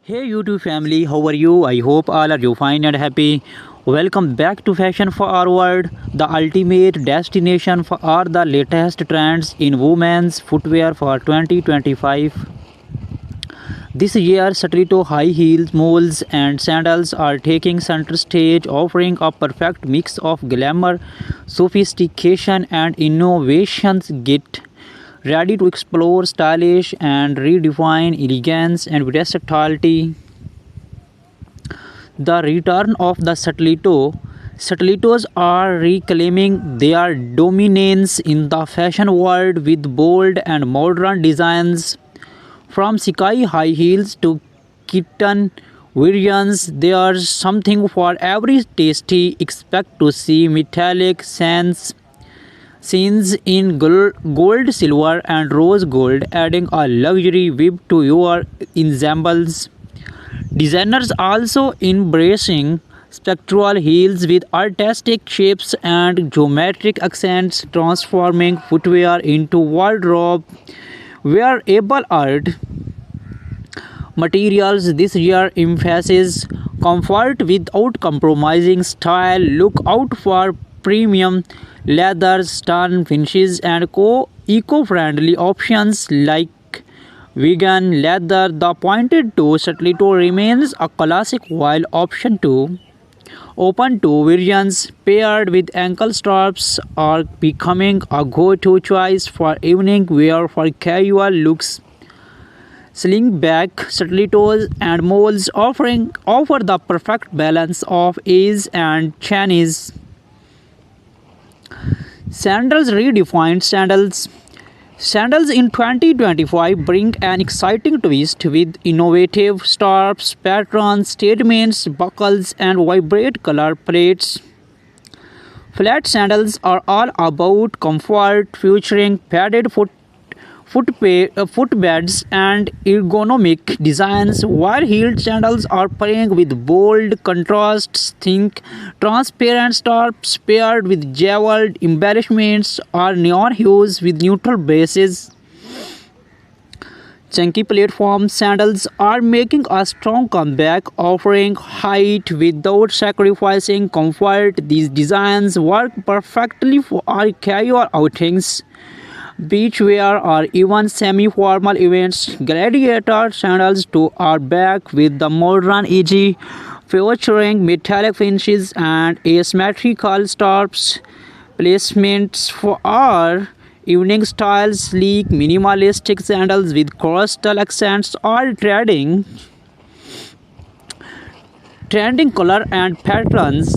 Hey YouTube family, how are you? I hope all are you fine and happy. Welcome back to Fashion Forward, the ultimate destination for all the latest trends in women's footwear for 2025. This year, stiletto high heels, moles, and sandals are taking center stage, offering a perfect mix of glamour, sophistication, and innovations. Get ready to explore stylish and redefine elegance and versatility. The return of the stiletto. Stilettos are reclaiming their dominance in the fashion world with bold and modern designs. From sky high heels to kitten variants, there's something for every tasty. Expect to see metallic sands scenes in gold, silver, and rose gold, adding a luxury whip to your ensembles. Designers also embracing spectral heels with artistic shapes and geometric accents, transforming footwear into wardrobe wearable art. Materials this year emphasizes comfort without compromising style. Look out for premium leathers, stun finishes, and eco-friendly options like vegan leather. The pointed toe stiletto remains a classic while option 2 open toe variants paired with ankle straps are becoming a go-to choice for evening wear for casual looks. Slingback stilettos and moles offer the perfect balance of ease and Chinese. Sandals redefined sandals. Sandals in 2025 bring an exciting twist with innovative straps, patterns, statements, buckles, and vibrant color palettes. Flat sandals are all about comfort, featuring padded footbeds and ergonomic designs, while heeled sandals are playing with bold contrasts. Think transparent straps paired with jeweled embellishments or neon hues with neutral bases. Chunky platform sandals are making a strong comeback, offering height without sacrificing comfort. These designs work perfectly for our casual outings, beachwear, or even semi-formal events. Gladiator sandals too are back with the modern edge, featuring metallic finishes and asymmetrical straps. Placements for our evening styles, sleek, minimalistic sandals with coastal accents are trending color and patterns.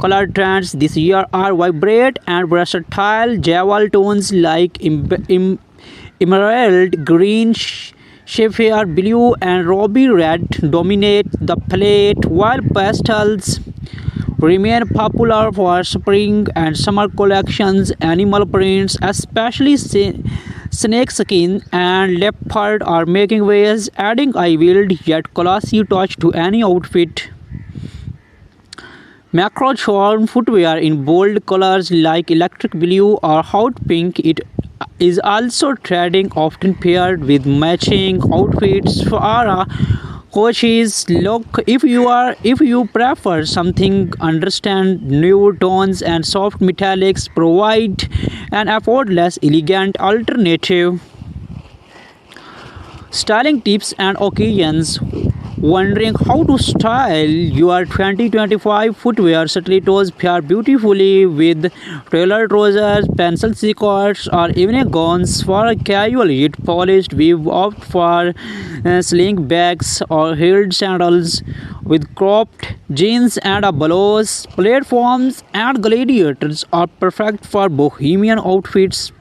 Color trends this year are vibrant and versatile. Jewel tones like emerald green, sapphire blue, and ruby red dominate the palette, while pastels remain popular for spring and summer collections. Animal prints, especially snakeskin and leopard, are making waves, adding a wild yet classy touch to any outfit. Macro charm footwear in bold colors like electric blue or hot pink. It is also trending, often paired with matching outfits for a coaches look. If you prefer something understand nude tones and soft metallics, provide an effortless, elegant alternative. Styling tips and occasions. Wondering how to style your 2025 footwear? Stilettos pair beautifully with tailored trousers, pencil skirts, or evening gowns. For a casual yet polished, we opt for sling bags or heeled sandals with cropped jeans and a blouse. Platforms and gladiators are perfect for bohemian outfits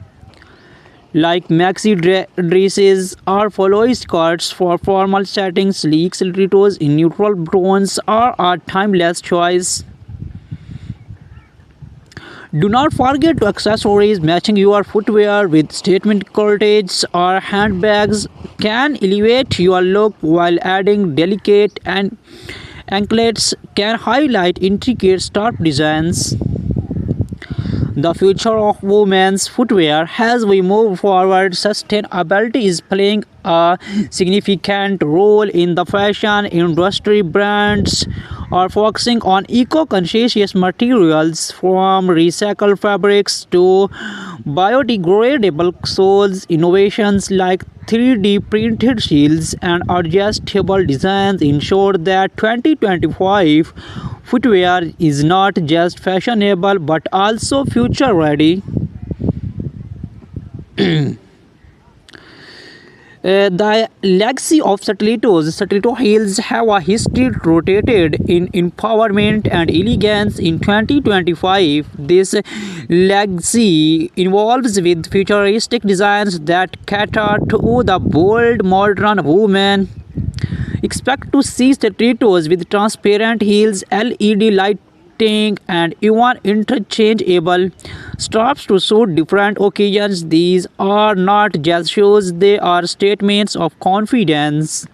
like maxi dresses or flowy skirts. For formal settings, sleek stilettos in neutral tones are a timeless choice. Do not forget to accessories. Matching your footwear with statement corsets or handbags can elevate your look, while adding delicate and anklets can highlight intricate scarf designs. the future of women's footwear. As we move forward, sustainability is playing a significant role in the fashion industry. Brands are focusing on eco-conscious materials from recycled fabrics to biodegradable soles. Innovations like 3D printed shields and adjustable designs ensure that 2025 footwear is not just fashionable but also future ready. The legacy of Stiletto heels have a history rooted in empowerment and elegance. In 2025, this legacy involves with futuristic designs that cater to the bold modern woman. Expect to see stilettos with transparent heels, LED lighting, and even interchangeable straps to suit different occasions. These are not just shoes, they are statements of confidence.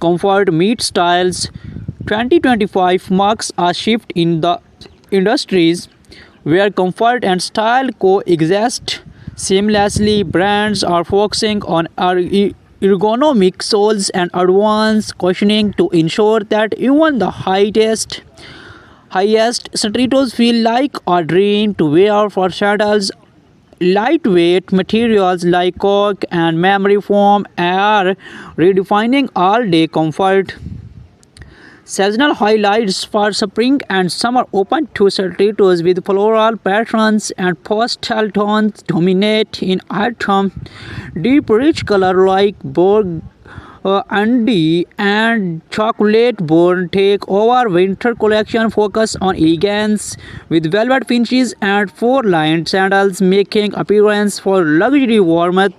Comfort meets styles. 2025 marks a shift in the industries where comfort and style coexist seamlessly. Brands are focusing on ergonomic soles and advanced cushioning to ensure that even the highest stilettos feel like a dream to wear. For sandals, lightweight materials like cork and memory foam are redefining all-day comfort. Seasonal highlights for spring and summer open to stilettos with floral patterns and pastel tones dominate in autumn. Deep rich color like burgundy and chocolate brown take over. Winter collection focus on elegance with velvet finishes and four-lined sandals making appearance for luxury warmth.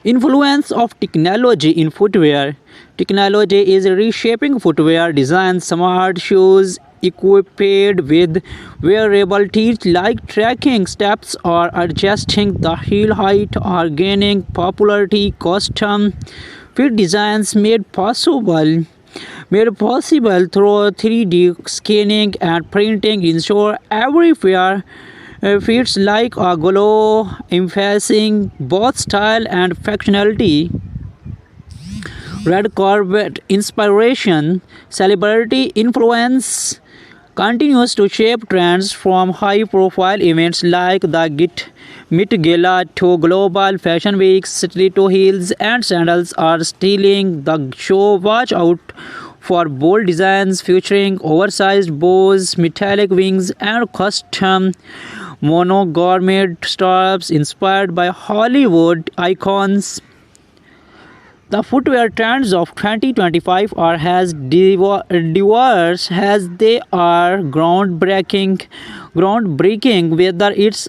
Influence of technology in footwear. Technology is reshaping footwear design. Smart shoes equipped with wearable teeth like tracking steps or adjusting the heel height are gaining popularity. Custom fit designs made possible through 3D scanning and printing ensure every pair fits like a glove, emphasizing both style and functionality. Red carpet inspiration, celebrity influence continues to shape trends from high-profile events like the Met Gala to global fashion weeks. Stiletto heels and sandals are stealing the show. Watch out for bold designs featuring oversized bows, metallic wings, and custom monogrammate straps inspired by Hollywood icons. The footwear trends of 2025 are as diverse as they are groundbreaking. Whether it's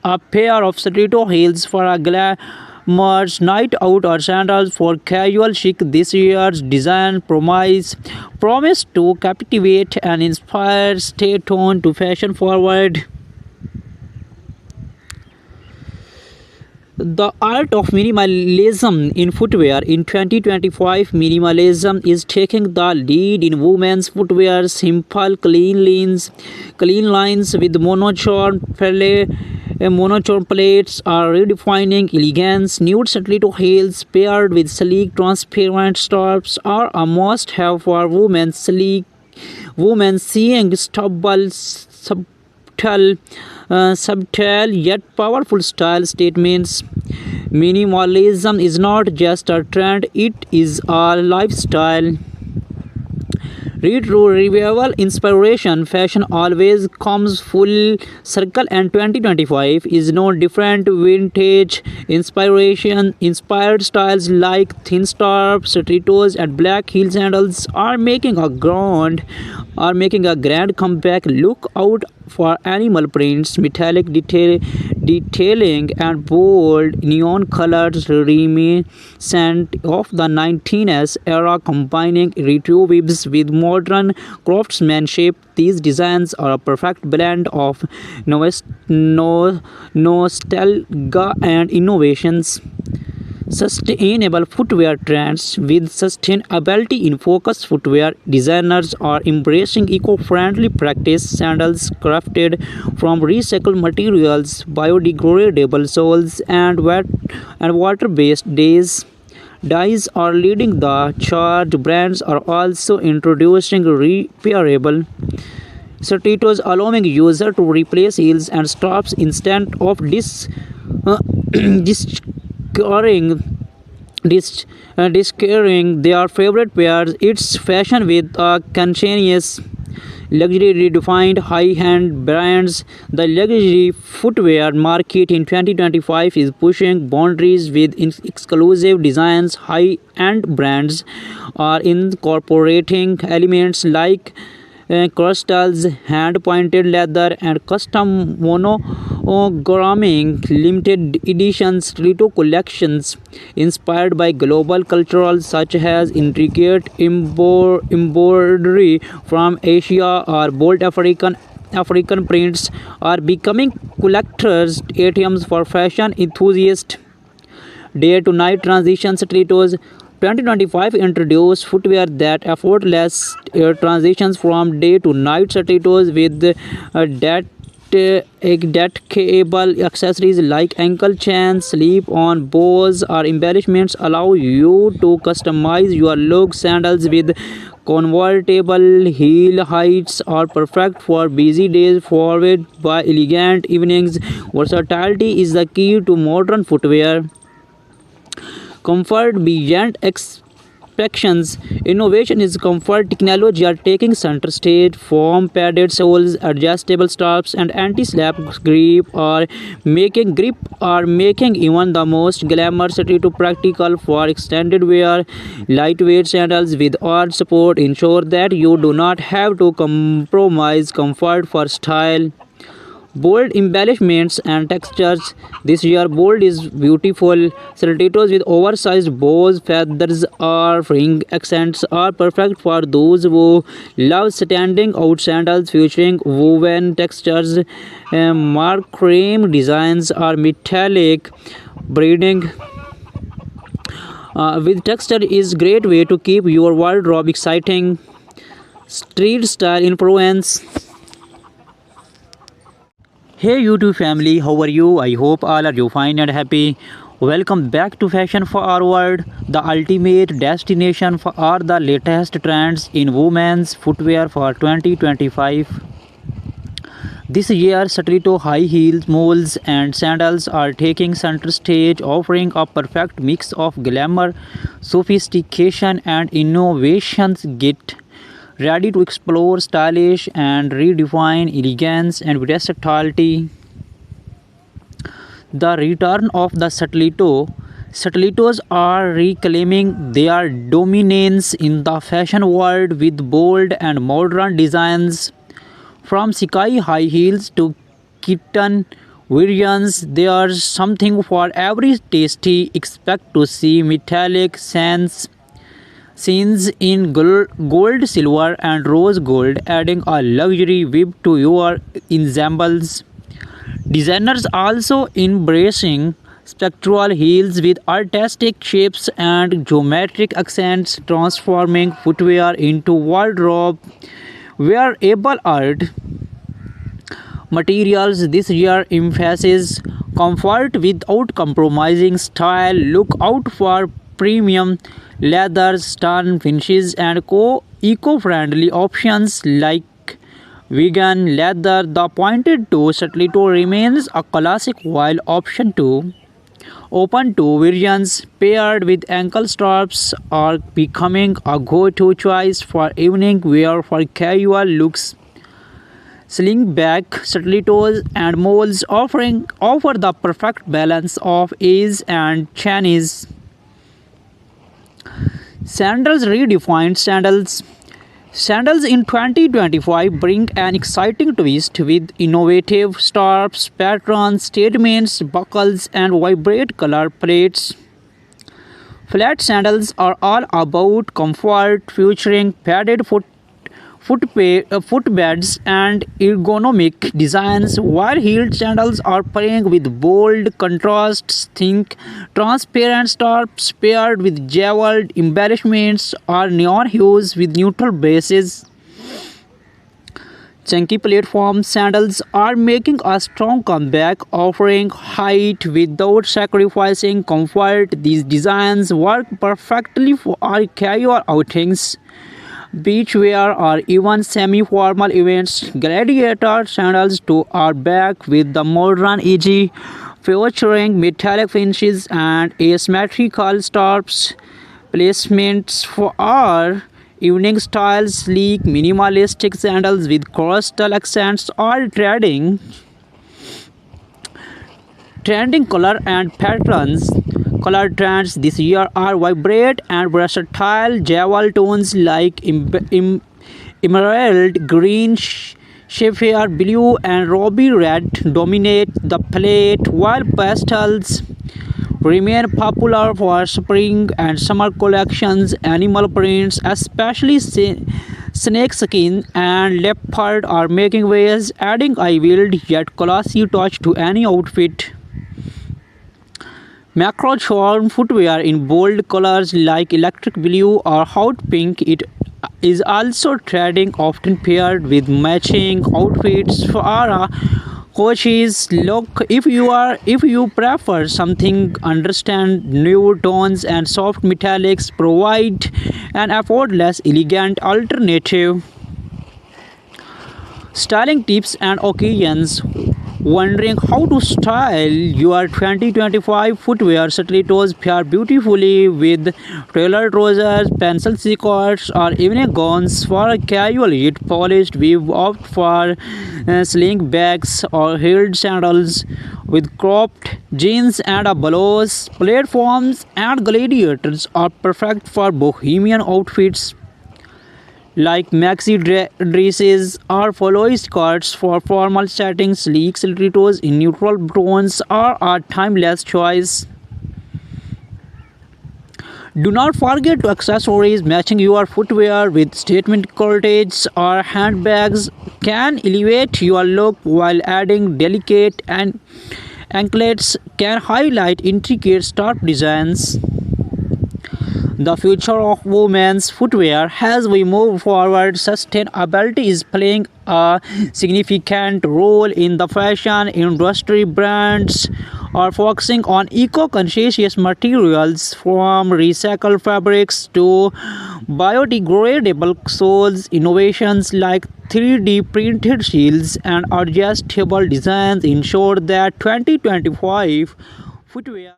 a pair of stiletto heels for a glamorous night out or sandals for casual chic, this year's design promise to captivate and inspire. Stay tuned to Fashion Forward. The art of minimalism in footwear. In 2025, minimalism is taking the lead in women's footwear. Simple, clean lines with monochrome plates are redefining elegance. Nude stiletto heels paired with sleek, transparent straps are a must-have for women. Women seeing subtle yet powerful style statements. Minimalism is not just a trend, it is a lifestyle. Retro revival inspiration. Fashion always comes full circle, and 2025 is no different. Vintage inspiration inspired styles like thin straps, stilettos, and black heel sandals are making a grand comeback. Look out for animal prints, metallic detailing, and bold neon colors reminiscent of the 19s era, combining retro vibes with modern craftsmanship. These designs are a perfect blend of nostalgia and innovations. Sustainable footwear trends. With sustainability in focus, footwear designers are embracing eco-friendly practice. Sandals crafted from recycled materials, biodegradable soles, and water-based dyes are leading the charge. Brands are also introducing repairable stilettos, allowing user to replace heels and straps instead of discarding discarding their favorite pairs. It's fashion with a conscientious luxury redefined high-end brands. The luxury footwear market in 2025 is pushing boundaries with exclusive designs. High-end brands are incorporating elements like crystals, hand-pointed leather, and custom monogramming. Limited edition stiletto collections inspired by global cultural such as intricate embroidery from Asia or bold African prints are becoming collectors' items for fashion enthusiasts. Day to night transition stilettos. 2025 introduced footwear that effortless transitions from day to night stilettos with detachable accessories like ankle chains, slip-on bows, or embellishments allow you to customize your look. Sandals with convertible heel heights are perfect for busy days, followed by elegant evenings. Versatility is the key to modern footwear. Comfort beyond expectations. Innovation is comfort. Technology are taking center stage. Foam padded soles, adjustable straps, and anti-slap grip are making even the most glamorous to practical for extended wear. Lightweight sandals with arch support ensure that you do not have to compromise comfort for style. Bold embellishments and textures. This year, bold is beautiful. Stilettos with oversized bows, feathers, or ring accents are perfect for those who love standing out. Sandals featuring woven textures, macrame designs, or metallic braiding with texture is great way to keep your wardrobe exciting. Street style influence. Hey YouTube family, how are you? I hope all are you fine and happy. Welcome back to Fashion Forward, the ultimate destination for all the latest trends in women's footwear for 2025. This year, stiletto, high heels, moles, and sandals are taking center stage, offering a perfect mix of glamour, sophistication, and innovations. Get ready to explore stylish and redefine elegance and versatility. The return of the stiletto. Stilettos are reclaiming their dominance in the fashion world with bold and modern designs. From sky high heels to kitten variants, there's something for every tasty. Expect to see metallic scenes in gold, silver, and rose gold, adding a luxury whip to your ensembles. Designers also embracing spectral heels with artistic shapes and geometric accents, transforming footwear into wardrobe wearable art. Materials this year emphasizes comfort without compromising style. Look out for premium leathers, stun finishes, and eco-friendly options like vegan leather. The pointed toe stiletto remains a classic while option two open toe variants paired with ankle straps are becoming a go-to choice for evening wear for casual looks. Slingback stilettos and moles offer the perfect balance of ease and chines. Sandals redefined sandals. Sandals in 2025 bring an exciting twist with innovative straps, patterns, statements, buckles, and vibrant color palettes. Flat sandals are all about comfort, featuring padded footbeds and ergonomic designs, while heeled sandals are playing with bold contrasts. Think transparent tops paired with jeweled embellishments or neon hues with neutral bases. Chunky platform sandals are making a strong comeback, offering height without sacrificing comfort. These designs work perfectly for our casual outings, beachwear, or even semi-formal events. Gladiator sandals too are back with the modern edge, featuring metallic finishes and asymmetrical stops. Placements for our evening styles, sleek, minimalistic sandals with coastal accents are trending color and patterns. Color trends this year are vibrant and versatile. Jewel tones like emerald green, sapphire blue, and ruby red dominate the palette, while pastels remain popular for spring and summer collections. Animal prints, especially snakeskin and leopard, are making waves, adding a wild yet classy touch to any outfit. Macro charm footwear in bold colors like electric blue or hot pink. It is also trending, often paired with matching outfits for a coach's look. If you prefer something, understand nude tones and soft metallics provide an effortless, elegant alternative. Styling tips and occasions. Wondering how to style your 2025 footwear? Stilettos pair beautifully with tailored trousers, pencil skirts, or evening gowns. For a casual yet polished, we opt for sling bags or heeled sandals with cropped jeans and a blouse. Platforms and gladiators are perfect for bohemian outfits like maxi dresses or flowy skirts. For formal settings, sleek stilettos in neutral tones are a timeless choice. Do not forget to accessories. Matching your footwear with statement corsets or handbags can elevate your look, while adding delicate and anklets can highlight intricate scarf designs. The future of women's footwear. As we move forward, sustainability is playing a significant role in the fashion industry. Brands are focusing on eco-conscious materials, from recycled fabrics to biodegradable soles. Innovations like 3D printed shields and adjustable designs ensure that 2025 footwear